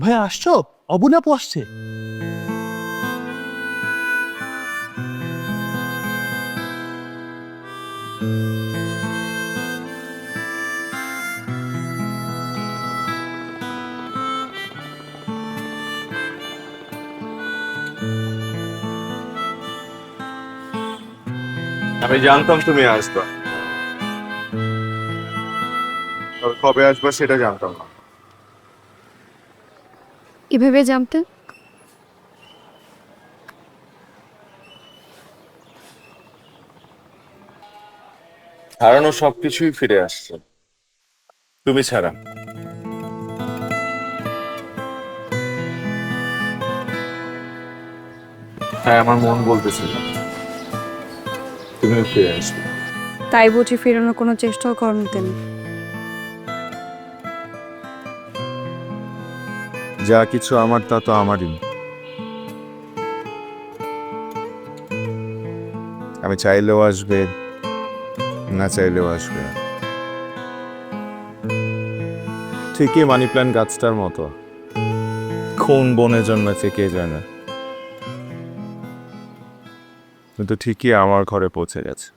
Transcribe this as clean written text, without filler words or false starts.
ভাইয়া আসছো? অবনী আপু আসছে। আমি জানতাম তুমি আসবা, তবে কবে আসবা সেটা জানতাম না। এভাবে জানতে হারানো সবকিছুই ফিরে আসছে, তুমি ছাড়া। হ্যাঁ, আমার মন বলতেছিল তুমিও ফিরে আসবে। তাই বুঝি ফেরানোর কোনো চেষ্টাও করেন তিনি। যা কিছু আমার তা তো আমারই। আমি চাইলেও আসবে, না চাইলেও আসবে। ঠিকই মানি প্ল্যান্ট গাছটার মতো, কোন বনে জন্মেছে কে জানে, কিন্তু ঠিকই আমার ঘরে পৌঁছে গেছে।